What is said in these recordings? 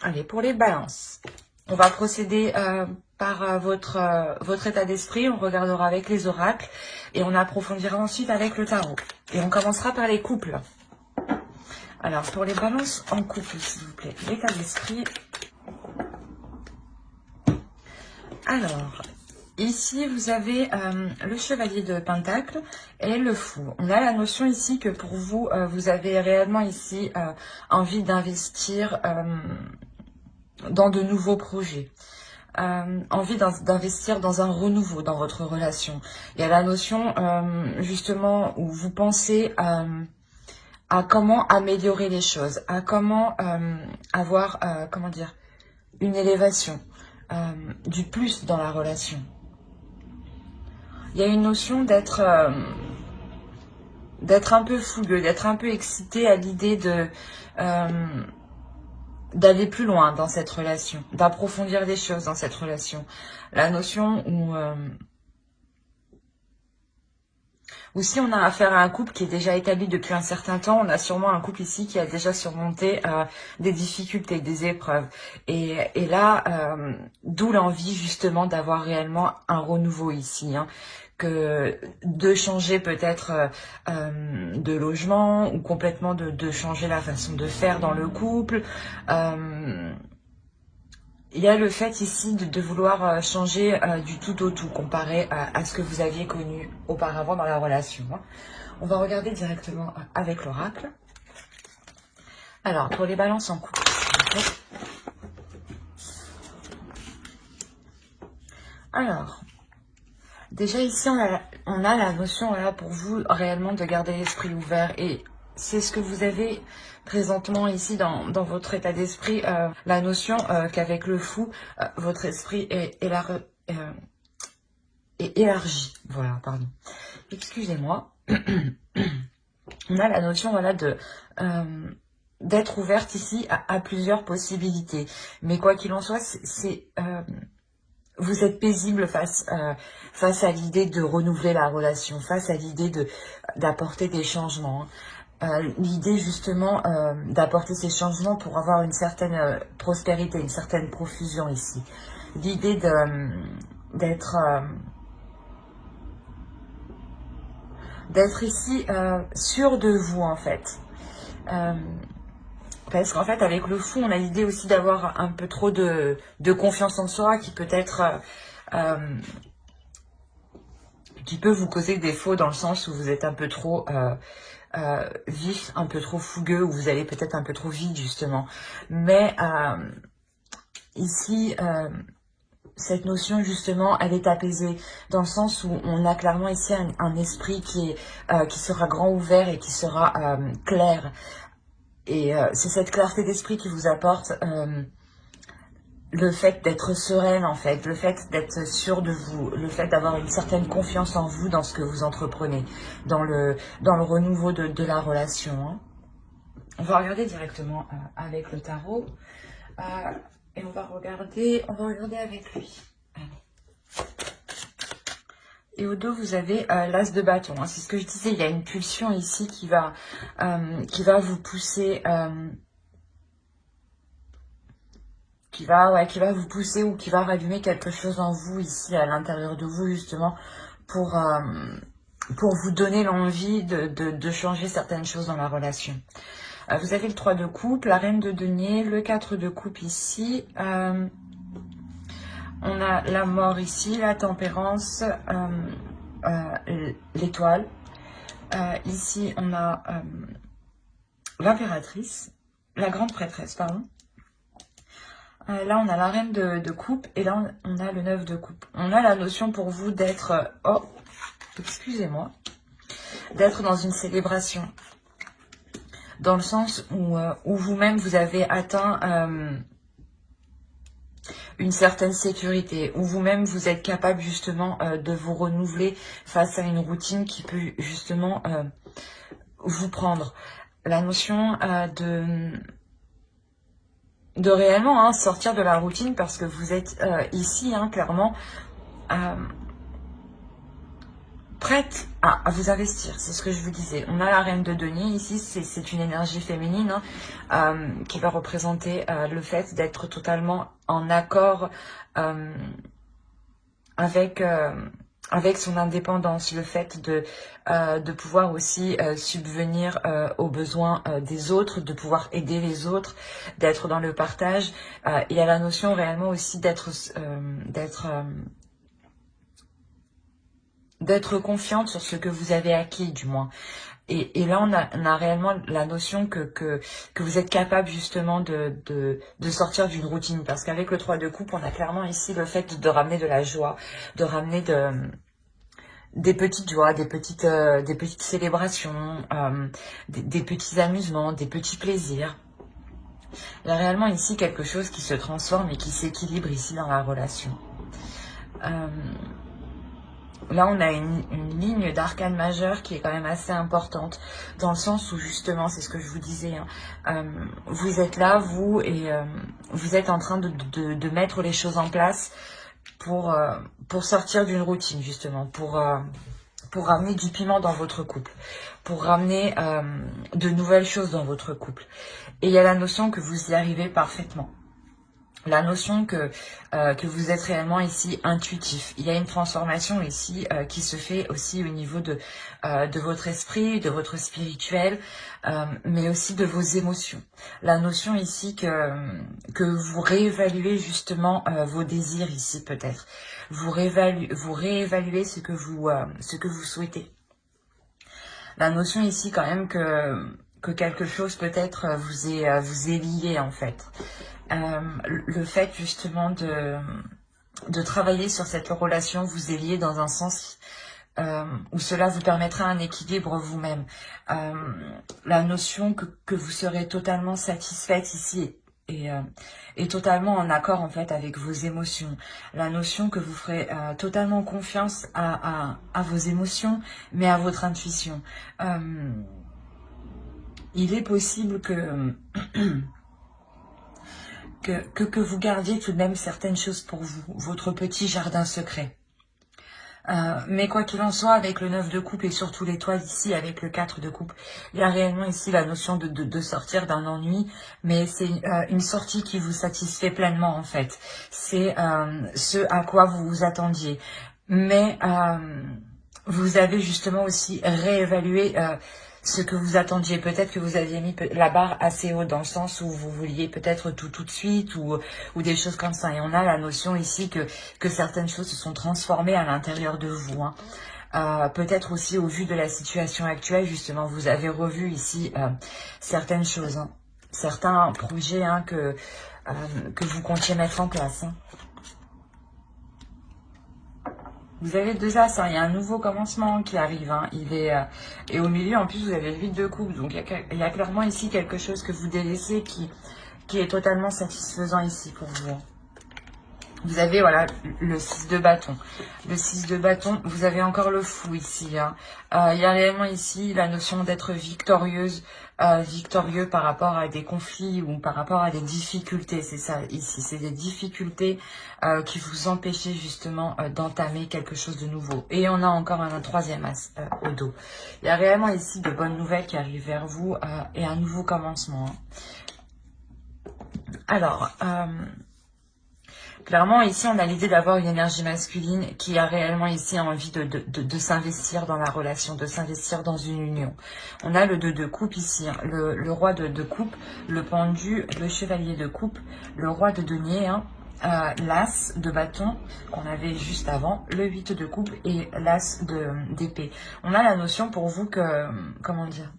Allez, pour les balances, on va procéder par votre état d'esprit. On regardera avec les oracles et on approfondira ensuite avec le tarot. Et on commencera par les couples. Alors, pour les balances en couple, s'il vous plaît, l'état d'esprit. Alors, ici, vous avez le chevalier de Pentacle et le fou. On a la notion ici que pour vous, vous avez réellement ici envie d'investir dans de nouveaux projets. Envie d'investir dans un renouveau dans votre relation. Il y a la notion justement où vous pensez à comment améliorer les choses, à comment avoir, comment dire, une élévation, du plus dans la relation. Il y a une notion d'être un peu fougueux, d'être un peu excité à l'idée de d'aller plus loin dans cette relation, d'approfondir des choses dans cette relation. La notion où si on a affaire à un couple qui est déjà établi depuis un certain temps, on a sûrement un couple ici qui a déjà surmonté des difficultés, des épreuves. Et là, d'où l'envie justement d'avoir réellement un renouveau ici, hein, que de changer peut-être de logement ou complètement de changer la façon de faire dans le couple. Il y a le fait ici de vouloir changer du tout au tout comparé à ce que vous aviez connu auparavant dans la relation. On va regarder directement avec l'oracle. Alors, pour les balances en couple, alors, déjà ici, on a la notion voilà, pour vous réellement de garder l'esprit ouvert et c'est ce que vous avez présentement ici dans votre état d'esprit, la notion qu'avec le fou, votre esprit est élargi. Voilà, pardon. Excusez-moi. On a la notion voilà, d'être ouverte ici à plusieurs possibilités. Mais quoi qu'il en soit, vous êtes paisible face à l'idée de renouveler la relation, face à l'idée d'apporter des changements. L'idée justement d'apporter ces changements pour avoir une certaine prospérité, une certaine profusion ici. L'idée d'être ici sûr de vous en fait. Parce qu'en fait avec le fou on a l'idée aussi d'avoir un peu trop de confiance en soi qui peut être qui peut vous causer des défauts dans le sens où vous êtes un peu trop vif, un peu trop fougueux, ou vous allez peut-être un peu trop vite justement. Mais ici, cette notion justement, elle est apaisée dans le sens où on a clairement ici un esprit qui sera grand ouvert et qui sera clair. Et c'est cette clarté d'esprit qui vous apporte le fait d'être sereine en fait, le fait d'être sûr de vous, le fait d'avoir une certaine confiance en vous dans ce que vous entreprenez, dans le renouveau de la relation. Hein. On va regarder directement avec le tarot et on va regarder avec lui. Allez. Et au dos, vous avez l'as de bâton. Hein. C'est ce que je disais, il y a une pulsion ici qui va vous pousser... qui va vous pousser ou qui va rallumer quelque chose en vous ici à l'intérieur de vous justement pour vous donner l'envie de changer certaines choses dans la relation. Vous avez le 3 de coupe, la reine de denier, le 4 de coupe ici, on a la mort ici, la tempérance, l'étoile, ici on a l'impératrice, la grande prêtresse, pardon. Là, on a la reine de coupe et là, on a le 9 de coupe. On a la notion pour vous d'être... oh, excusez-moi. D'être dans une célébration. Dans le sens où vous-même, vous avez atteint une certaine sécurité. Où vous-même, vous êtes capable justement de vous renouveler face à une routine qui peut justement vous prendre. La notion de réellement hein, sortir de la routine parce que vous êtes ici, hein, clairement, prête à vous investir. C'est ce que je vous disais. On a la reine de denier ici, c'est une énergie féminine qui va représenter le fait d'être totalement en accord avec son indépendance, le fait de pouvoir aussi subvenir aux besoins des autres, de pouvoir aider les autres, d'être dans le partage. Il y a la notion réellement aussi d'être confiante sur ce que vous avez acquis, du moins. Et là, on a réellement la notion que vous êtes capable justement de sortir d'une routine. Parce qu'avec le 3 de coupe, on a clairement ici le fait de ramener de la joie, de ramener des petites joies, des petites célébrations, des petits amusements, des petits plaisirs. Il y a réellement ici quelque chose qui se transforme et qui s'équilibre ici dans la relation. Là, on a une ligne d'arcane majeure qui est quand même assez importante, dans le sens où, justement, c'est ce que je vous disais, hein, vous êtes là, vous, et vous êtes en train de mettre les choses en place pour sortir d'une routine, justement, pour ramener du piment dans votre couple, pour ramener de nouvelles choses dans votre couple. Et il y a la notion que vous y arrivez parfaitement. La notion que vous êtes réellement ici intuitif. Il y a une transformation ici qui se fait aussi au niveau de votre esprit, de votre spirituel, mais aussi de vos émotions. La notion ici que vous réévaluez justement vos désirs ici peut-être. Vous réévaluez ce que vous souhaitez. La notion ici quand même que quelque chose peut-être vous est lié en fait. Le fait justement de travailler sur cette relation vous est lié dans un sens où cela vous permettra un équilibre vous-même. La notion que vous serez totalement satisfaite ici et totalement en accord en fait avec vos émotions. La notion que vous ferez totalement confiance à vos émotions, mais à votre intuition. Il est possible que vous gardiez tout de même certaines choses pour vous, votre petit jardin secret. Mais quoi qu'il en soit, avec le 9 de coupe et surtout l'étoile ici, avec le 4 de coupe, il y a réellement ici la notion de sortir d'un ennui, mais c'est une sortie qui vous satisfait pleinement en fait. C'est ce à quoi vous vous attendiez. Mais vous avez justement aussi réévalué ce que vous attendiez. Peut-être que vous aviez mis la barre assez haut dans le sens où vous vouliez peut-être tout de suite ou des choses comme ça. Et on a la notion ici que certaines choses se sont transformées à l'intérieur de vous. Hein. Peut-être aussi au vu de la situation actuelle, justement, vous avez revu ici certaines choses. Hein. Certains projets hein, que vous comptiez mettre en place. Hein. Vous avez 2 as, hein. Il y a un nouveau commencement qui arrive. Hein. Et au milieu, en plus, vous avez le 8 de coupe. Donc, il y a clairement ici quelque chose que vous délaissez qui est totalement satisfaisant ici pour vous. Vous avez, voilà, le 6 de bâton. Le 6 de bâton, vous avez encore le fou ici. Hein. Il y a réellement ici la notion d'être victorieuse, victorieux par rapport à des conflits ou par rapport à des difficultés. C'est ça ici, c'est des difficultés qui vous empêchaient justement d'entamer quelque chose de nouveau. Et on a encore un 3e as au dos. Il y a réellement ici de bonnes nouvelles qui arrivent vers vous et un nouveau commencement. Hein. Alors... clairement, ici, on a l'idée d'avoir une énergie masculine qui a réellement ici envie de s'investir dans la relation, de s'investir dans une union. On a le 2 de coupe ici, hein, le roi de coupe, le pendu, le chevalier de coupe, le roi de denier, hein, l'as de bâton qu'on avait juste avant, le 8 de coupe et l'as d'épée. On a la notion pour vous que, comment dire,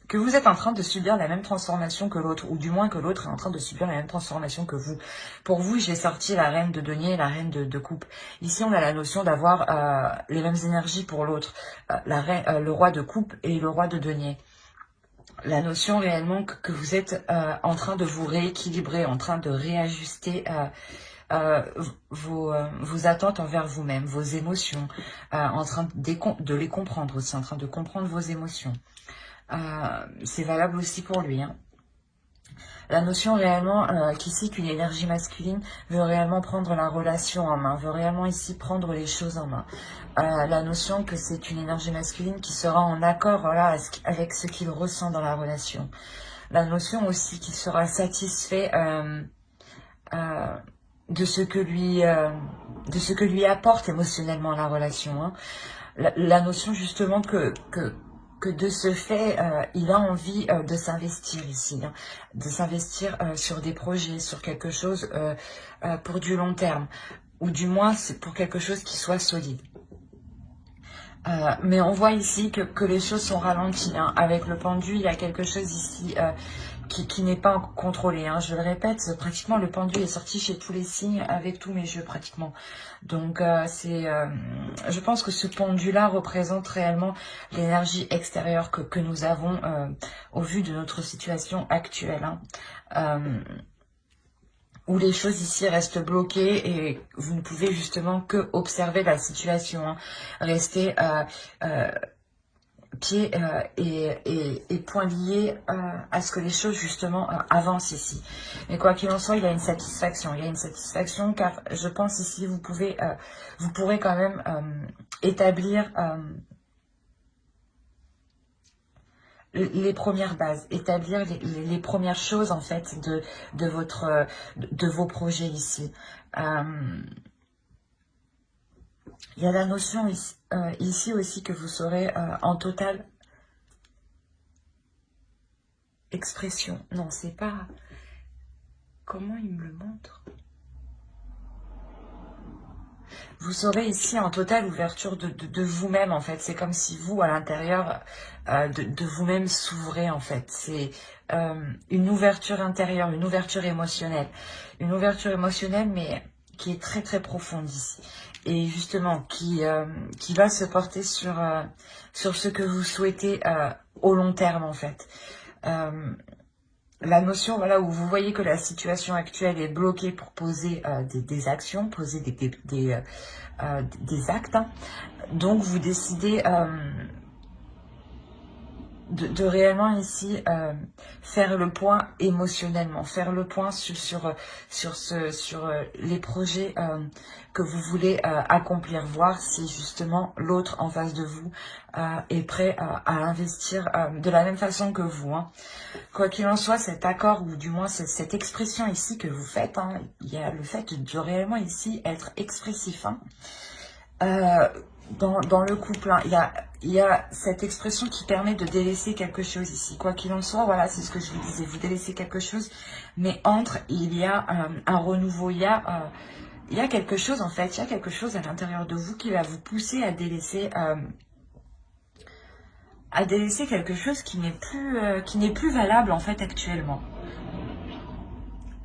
que vous êtes en train de subir la même transformation que l'autre, ou du moins que l'autre est en train de subir la même transformation que vous. Pour vous, j'ai sorti la reine de denier et la reine de coupe. Ici, on a la notion d'avoir les mêmes énergies pour l'autre, le roi de coupe et le roi de denier. La notion réellement que vous êtes en train de vous rééquilibrer, en train de réajuster vos attentes envers vous-même, vos émotions, en train de les comprendre aussi, en train de comprendre vos émotions. C'est valable aussi pour lui. Hein. La notion réellement qu'ici, qu'une énergie masculine veut réellement prendre la relation en main, veut réellement ici prendre les choses en main. La notion que c'est une énergie masculine qui sera en accord, voilà, avec ce qu'il ressent dans la relation. La notion aussi qu'il sera satisfait de ce que lui apporte émotionnellement la relation. Hein. La notion justement que de ce fait, il a envie de s'investir ici, hein, de s'investir sur des projets, sur quelque chose pour du long terme, ou du moins c'est pour quelque chose qui soit solide. Mais on voit ici que les choses sont ralenties. Hein. Avec le pendu, il y a quelque chose ici qui n'est pas contrôlé. Hein. Je le répète, pratiquement le pendu est sorti chez tous les signes avec tous mes jeux pratiquement. Donc je pense que ce pendu-là représente réellement l'énergie extérieure que nous avons au vu de notre situation actuelle. Hein. Où les choses ici restent bloquées et vous ne pouvez justement que observer la situation, hein. Rester pieds et poings liés à ce que les choses justement avancent ici. Mais quoi qu'il en soit, il y a une satisfaction. Il y a une satisfaction car je pense ici vous pourrez quand même établir les premières bases, établir les premières choses en fait de vos projets ici. Il y a la notion ici aussi que vous serez en totale expression. Non, c'est pas... Comment il me le montre? Vous serez ici en totale ouverture de vous-même, en fait. C'est comme si vous, à l'intérieur de vous-même, s'ouvrez, en fait. C'est une ouverture intérieure, une ouverture émotionnelle. Une ouverture émotionnelle, mais qui est très, très profonde ici. Et justement, qui va se porter sur ce que vous souhaitez au long terme, en fait. La notion, voilà, où vous voyez que la situation actuelle est bloquée pour poser des actions, poser des actes. Hein. Donc, vous décidez de réellement ici faire le point émotionnellement, faire le point sur les projets que vous voulez accomplir, voir si justement l'autre en face de vous est prêt à investir de la même façon que vous. Hein. Quoi qu'il en soit, cet accord, ou du moins cette expression ici que vous faites, hein, il y a le fait de réellement ici être expressif. Hein. Dans le couple, hein, il y a cette expression qui permet de délaisser quelque chose ici. Quoi qu'il en soit, voilà, c'est ce que je vous disais, vous délaissez quelque chose, mais entre, il y a un renouveau, il y a quelque chose en fait, il y a quelque chose à l'intérieur de vous qui va vous pousser à délaisser quelque chose qui n'est plus valable en fait actuellement.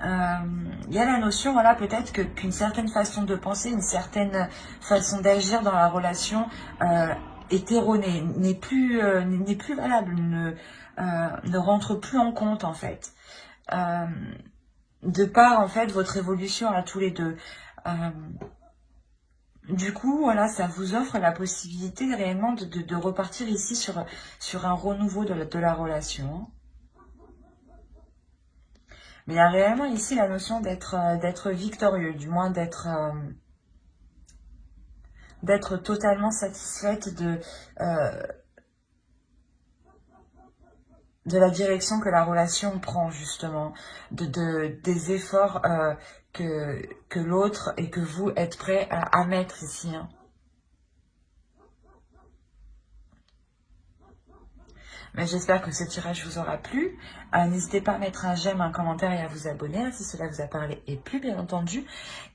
Il y a la notion, voilà, peut-être qu'une certaine façon de penser, une certaine façon d'agir dans la relation est erronée, n'est plus valable, ne rentre plus en compte en fait. De par en fait votre évolution à tous les deux. Du coup, voilà, ça vous offre la possibilité réellement de repartir ici sur un renouveau de la relation. Mais il y a réellement ici la notion d'être victorieux, du moins d'être totalement satisfaite de la direction que la relation prend, justement, des efforts que l'autre et que vous êtes prêts à mettre ici. Hein. Mais j'espère que ce tirage vous aura plu. N'hésitez pas à mettre un j'aime, un commentaire et à vous abonner hein, si cela vous a parlé et plu, bien entendu.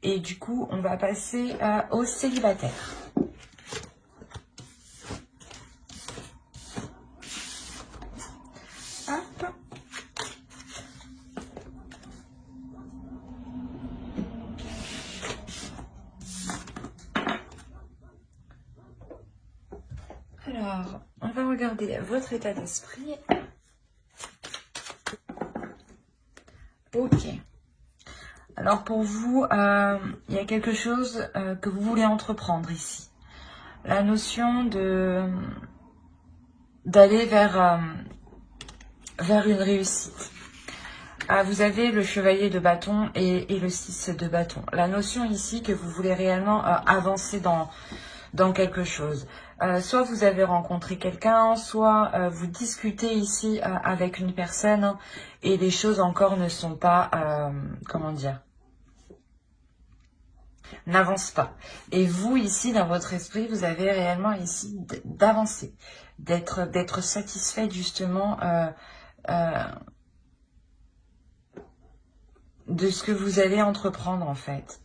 Et du coup, on va passer aux célibataires. Hop. Alors, on va regarder votre état d'esprit. Ok. Alors pour vous, il y a quelque chose que vous voulez entreprendre ici. La notion d'aller vers une réussite. Ah, vous avez le chevalier de bâton et le 6 de bâton. La notion ici que vous voulez réellement avancer dans quelque chose. Soit vous avez rencontré quelqu'un, soit vous discutez ici avec une personne et les choses encore ne sont pas, comment dire, n'avancent pas. Et vous ici, dans votre esprit, vous avez réellement ici d'avancer, d'être satisfait justement de ce que vous allez entreprendre en fait.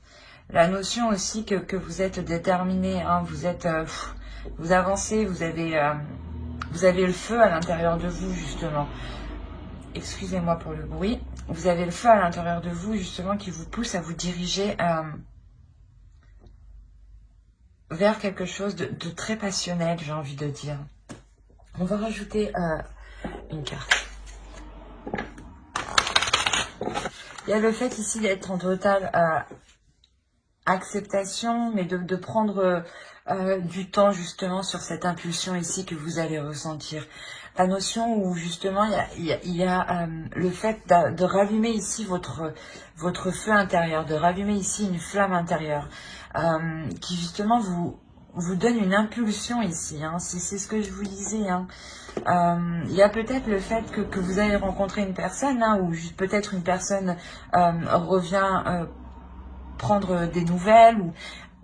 La notion aussi que vous êtes déterminé, hein, vous êtes, vous avancez, vous avez le feu à l'intérieur de vous justement. Excusez-moi pour le bruit. Vous avez le feu à l'intérieur de vous justement qui vous pousse à vous diriger vers quelque chose de très passionnel, j'ai envie de dire. On va rajouter une carte. Il y a le fait ici d'être en totale acceptation, mais de prendre du temps justement sur cette impulsion ici que vous allez ressentir. La notion où justement il y a le fait de rallumer ici votre feu intérieur, de rallumer ici une flamme intérieure qui justement vous donne une impulsion ici, hein. C'est ce que je vous disais, hein. Il y a peut-être le fait que vous allez rencontrer une personne, hein, ou peut-être une personne revient prendre des nouvelles,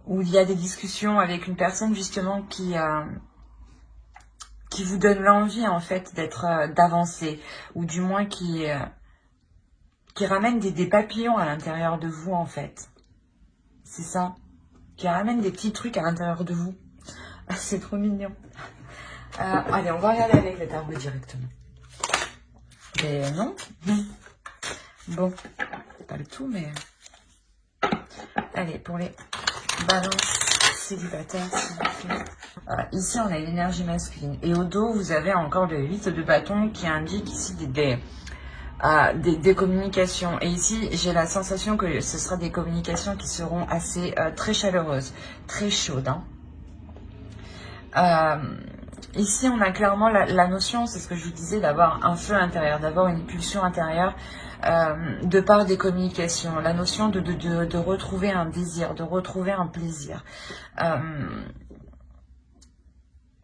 ou il y a des discussions avec une personne justement qui vous donne l'envie en fait d'avancer, ou du moins qui ramène des papillons à l'intérieur de vous en fait. C'est ça, qui ramène des petits trucs à l'intérieur de vous. C'est trop mignon. Allez, on va regarder avec le tarot directement. Mais non. Bon, pas le tout, mais... Allez, pour les balances célibataires, s'il vous plaît. Voilà, ici, on a l'énergie masculine. Et au dos, vous avez encore le 8 de bâton qui indique ici des communications. Et ici, j'ai la sensation que ce sera des communications qui seront assez très chaleureuses, très chaudes. Hein. Ici, on a clairement la notion, c'est ce que je vous disais, d'avoir un feu intérieur, d'avoir une pulsion intérieure de par des communications. La notion de retrouver un désir, de retrouver un plaisir.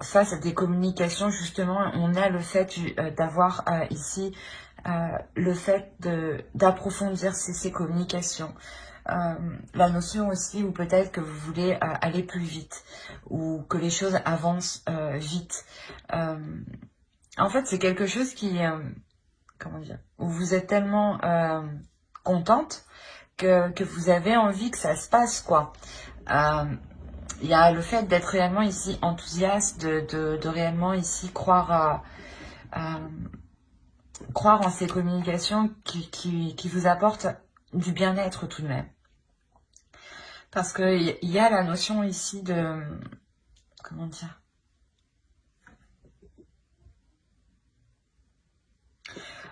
Face à des communications, justement, on a le fait d'avoir ici le fait d'approfondir ces communications. La notion aussi où peut-être que vous voulez aller plus vite ou que les choses avancent vite. En fait, c'est quelque chose qui, comment dire, où vous êtes tellement contente que vous avez envie que ça se passe, quoi. Il y a le fait d'être réellement ici enthousiaste, de réellement ici croire en ces communications qui vous apportent du bien-être tout de même. Parce qu'il y a la notion ici de... Comment dire?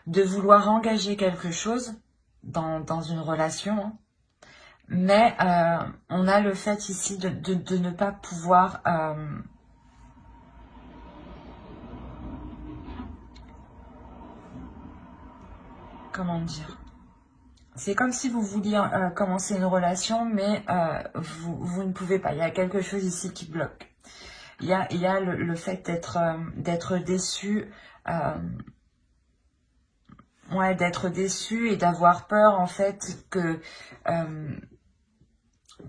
De vouloir engager quelque chose dans une relation, hein. Mais on a le fait ici de ne pas pouvoir... comment dire? C'est comme si vous vouliez commencer une relation, mais vous ne pouvez pas. Il y a quelque chose ici qui bloque. Il y a le fait d'être déçu, ouais, d'être déçu et d'avoir peur en fait que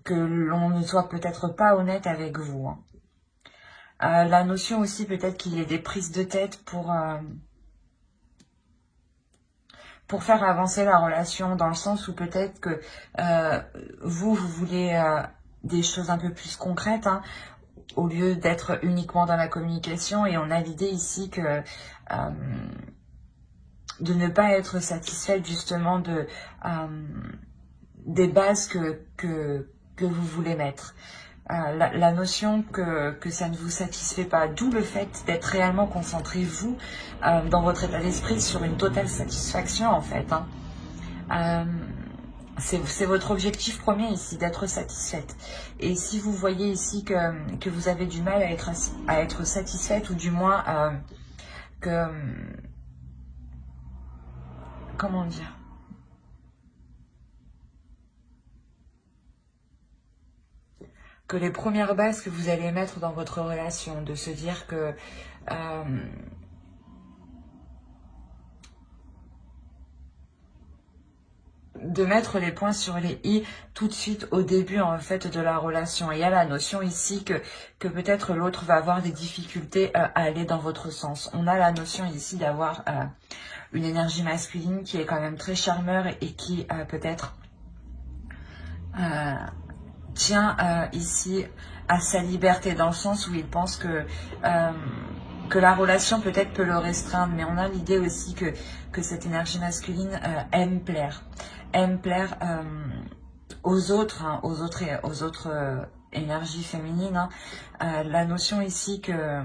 l'on ne soit peut-être pas honnête avec vous. Hein. La notion aussi peut-être qu'il y ait des prises de tête pour faire avancer la relation, dans le sens où peut-être que vous voulez des choses un peu plus concrètes, hein, au lieu d'être uniquement dans la communication. Et on a l'idée ici que de ne pas être satisfaite justement des bases que vous voulez mettre. La notion que ça ne vous satisfait pas, d'où le fait d'être réellement concentré, vous, dans votre état d'esprit, sur une totale satisfaction, en fait. Hein. C'est votre objectif premier ici, d'être satisfaite. Et si vous voyez ici que vous avez du mal à être satisfaite, ou du moins que... comment dire ? les premières bases que vous allez mettre dans votre relation, de se dire que de mettre les points sur les i tout de suite au début en fait de la relation. Et il y a la notion ici que peut-être l'autre va avoir des difficultés à aller dans votre sens. On a la notion ici d'avoir une énergie masculine qui est quand même très charmeur et qui peut-être tient ici à sa liberté, dans le sens où il pense que la relation peut-être peut le restreindre, mais on a l'idée aussi que cette énergie masculine aime plaire aux autres, hein, aux autres énergies féminines. Hein. La notion ici que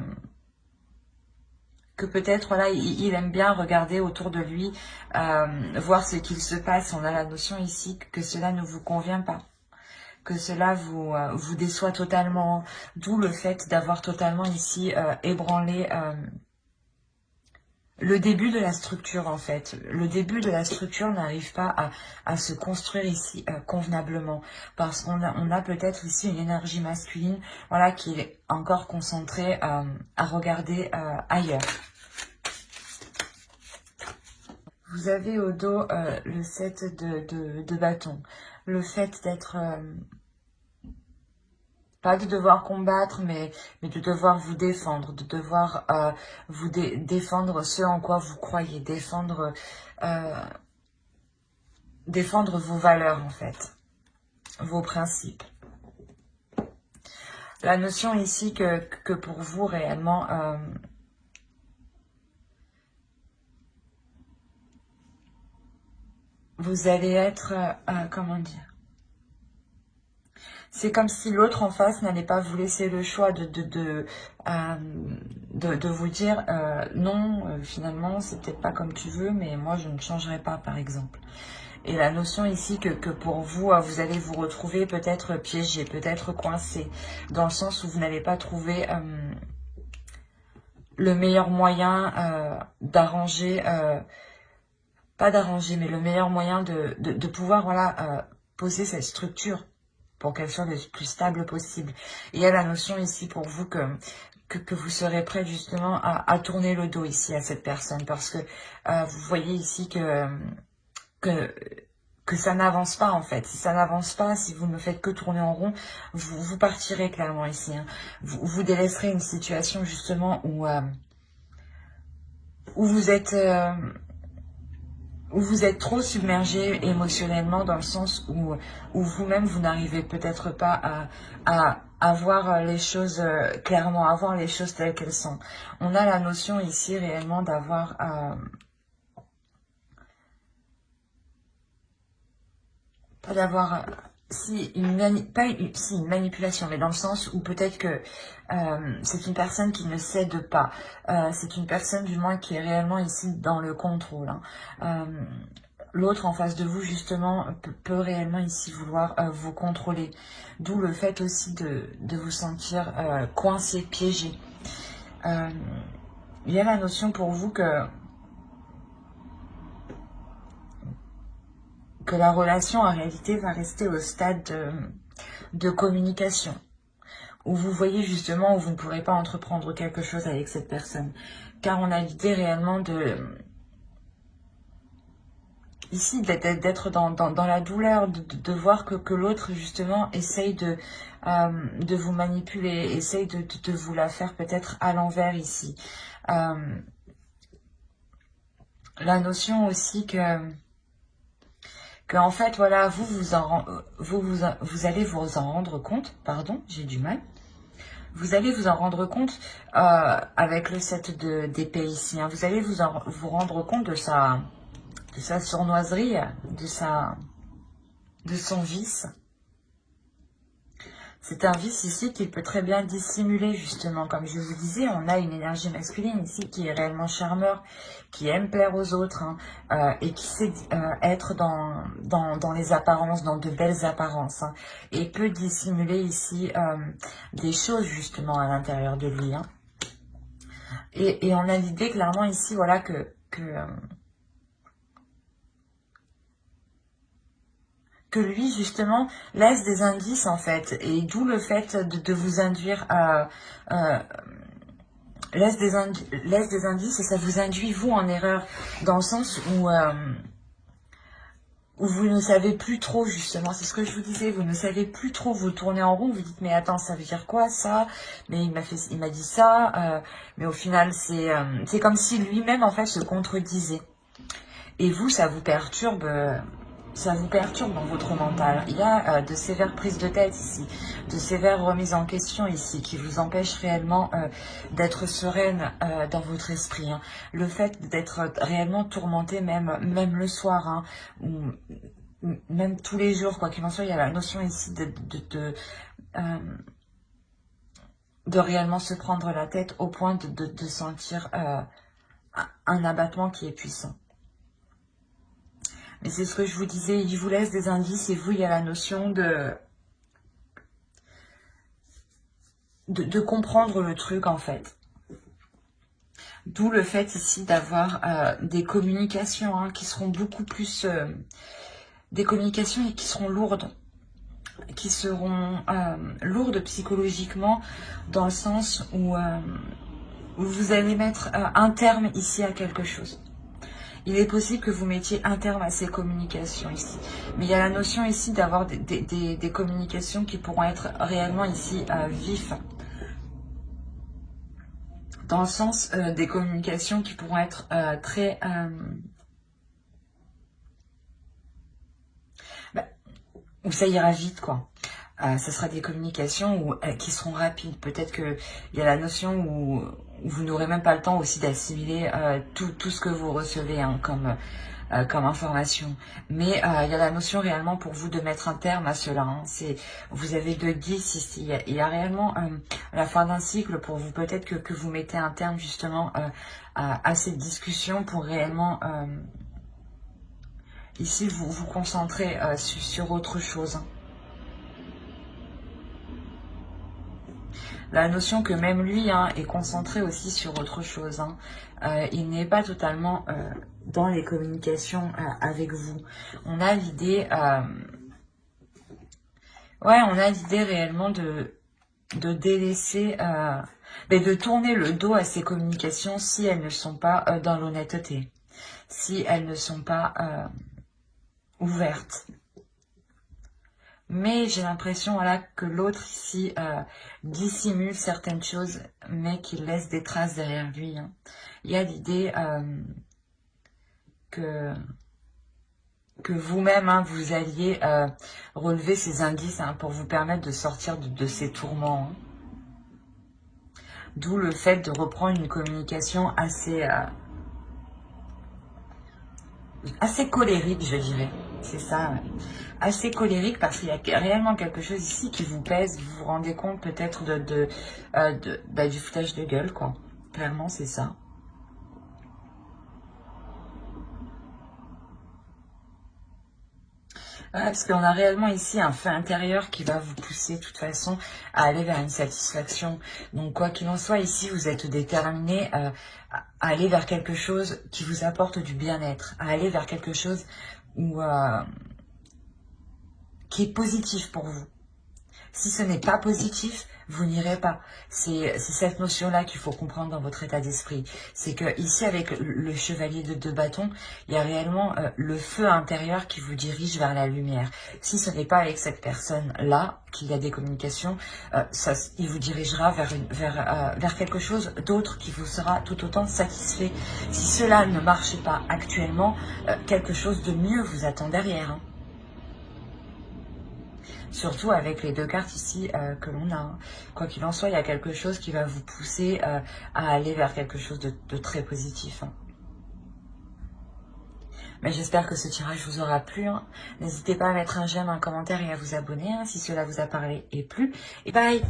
peut-être, voilà, il aime bien regarder autour de lui, voir ce qu'il se passe. On a la notion ici que cela ne vous convient pas, que cela vous déçoit totalement, d'où le fait d'avoir totalement ici ébranlé le début de la structure en fait. Le début de la structure n'arrive pas à se construire ici convenablement, parce qu'on a peut-être ici une énergie masculine, voilà, qui est encore concentrée à regarder ailleurs. Vous avez au dos le 7 de bâton, le fait d'être... pas de devoir combattre, mais de devoir vous défendre, de devoir vous défendre ce en quoi vous croyez, défendre vos valeurs en fait, vos principes. La notion ici que pour vous réellement, vous allez être, comment dire, c'est comme si l'autre en face n'allait pas vous laisser le choix de vous dire non, finalement, c'est peut-être pas comme tu veux, mais moi, je ne changerai pas, par exemple. Et la notion ici que pour vous, vous allez vous retrouver peut-être piégé, peut-être coincé, dans le sens où vous n'allez pas trouver le meilleur moyen d'arranger, pas d'arranger, mais le meilleur moyen de pouvoir, voilà, poser cette structure pour qu'elle soit le plus stable possible. Et il y a la notion ici pour vous que vous serez prêt justement à tourner le dos ici à cette personne, parce que vous voyez ici que ça n'avance pas en fait. Si ça n'avance pas, si vous ne faites que tourner en rond, vous partirez clairement ici. Hein. Vous délaisserez une situation justement où vous êtes... où vous êtes trop submergé émotionnellement, dans le sens où vous-même, vous n'arrivez peut-être pas à voir les choses clairement, à voir les choses telles qu'elles sont. On a la notion ici réellement d'avoir... pas d'avoir... si une manipulation, mais dans le sens où peut-être que c'est une personne qui ne cède pas. C'est une personne du moins qui est réellement ici dans le contrôle. Hein. L'autre en face de vous, justement, peut réellement ici vouloir vous contrôler. D'où le fait aussi de vous sentir coincé, piégé. Il y a la notion pour vous que la relation, en réalité, va rester au stade de communication. Où vous voyez justement où vous ne pourrez pas entreprendre quelque chose avec cette personne. Car on a l'idée réellement ici d'être dans la douleur, de voir que l'autre justement essaye de vous manipuler, essaye de vous la faire peut-être à l'envers ici. La notion aussi que en fait voilà, vous allez vous en rendre compte, pardon, j'ai du mal. Vous allez vous en rendre compte avec le 7 d'épée ici. Hein. Vous allez vous rendre compte de sa sournoiserie, de son vice. C'est un vice ici qu'il peut très bien dissimuler justement. Comme je vous disais, on a une énergie masculine ici qui est réellement charmeur, qui aime plaire aux autres et qui sait être dans les apparences, dans de belles apparences. Hein, et peut dissimuler ici des choses justement à l'intérieur de lui. Hein. Et on a l'idée clairement ici, voilà, que que lui, justement, laisse des indices, en fait. Et d'où le fait de vous induire laisse des indices et ça vous induit, vous, en erreur. Dans le sens où vous ne savez plus trop, justement, c'est ce que je vous disais, vous ne savez plus trop, vous tournez en rond, vous dites, mais attends, ça veut dire quoi, ça? Mais il m'a dit ça, mais au final, c'est comme si lui-même, en fait, se contredisait. Et vous, ça vous perturbe dans votre mental. Il y a de sévères prises de tête ici, de sévères remises en question ici, qui vous empêchent réellement d'être sereine dans votre esprit. Hein. Le fait d'être réellement tourmenté, même le soir, hein, ou même tous les jours, quoi qu'il en soit, il y a la notion ici de réellement se prendre la tête au point de sentir un abattement qui est puissant. Mais c'est ce que je vous disais, il vous laisse des indices et vous, il y a la notion de comprendre le truc en fait. D'où le fait ici d'avoir des communications hein, qui seront beaucoup plus... des communications qui seront lourdes. Qui seront lourdes psychologiquement dans le sens où vous allez mettre un terme ici à quelque chose. Il est possible que vous mettiez un terme à ces communications ici. Mais il y a la notion ici d'avoir des communications qui pourront être réellement ici vives. Dans le sens des communications qui pourront être très... où ça ira vite, quoi. Ce sera des communications qui seront rapides. Peut-être qu'il y a la notion où vous n'aurez même pas le temps aussi d'assimiler tout ce que vous recevez hein, comme information. Mais il y a la notion réellement pour vous de mettre un terme à cela. Hein. Vous avez 10 ici. Il y a réellement la fin d'un cycle pour vous. Peut-être que vous mettez un terme justement à cette discussion pour réellement... ici, vous concentrer sur autre chose. Hein. La notion que même lui hein, est concentré aussi sur autre chose. Hein. Il n'est pas totalement dans les communications avec vous. On a l'idée... ouais, on a l'idée réellement de délaisser... mais de tourner le dos à ces communications si elles ne sont pas dans l'honnêteté. Si elles ne sont pas ouvertes. Mais j'ai l'impression voilà, que l'autre ici dissimule certaines choses, mais qu'il laisse des traces derrière lui. Hein. Il y a l'idée que vous-même, hein, vous alliez relever ces indices hein, pour vous permettre de sortir de ces tourments. Hein. D'où le fait de reprendre une communication assez colérique, je dirais. C'est ça, ouais. Assez colérique parce qu'il y a réellement quelque chose ici qui vous pèse. Vous vous rendez compte peut-être du foutage de gueule, quoi. Clairement, c'est ça. Voilà, parce qu'on a réellement ici un feu intérieur qui va vous pousser de toute façon à aller vers une satisfaction. Donc quoi qu'il en soit, ici vous êtes déterminé à aller vers quelque chose qui vous apporte du bien-être, à aller vers quelque chose qui est positif pour vous. Si ce n'est pas positif, vous n'irez pas. C'est cette notion-là qu'il faut comprendre dans votre état d'esprit. C'est que ici, avec le chevalier de 2 bâtons, il y a réellement le feu intérieur qui vous dirige vers la lumière. Si ce n'est pas avec cette personne-là qu'il y a des communications, il vous dirigera vers quelque chose d'autre qui vous sera tout autant satisfait. Si cela ne marche pas actuellement, quelque chose de mieux vous attend derrière. Hein. Surtout avec les 2 cartes ici que l'on a. Hein. Quoi qu'il en soit, il y a quelque chose qui va vous pousser à aller vers quelque chose de très positif. Hein. Mais j'espère que ce tirage vous aura plu. Hein. N'hésitez pas à mettre un j'aime, un commentaire et à vous abonner hein, si cela vous a parlé et plu. Et bye!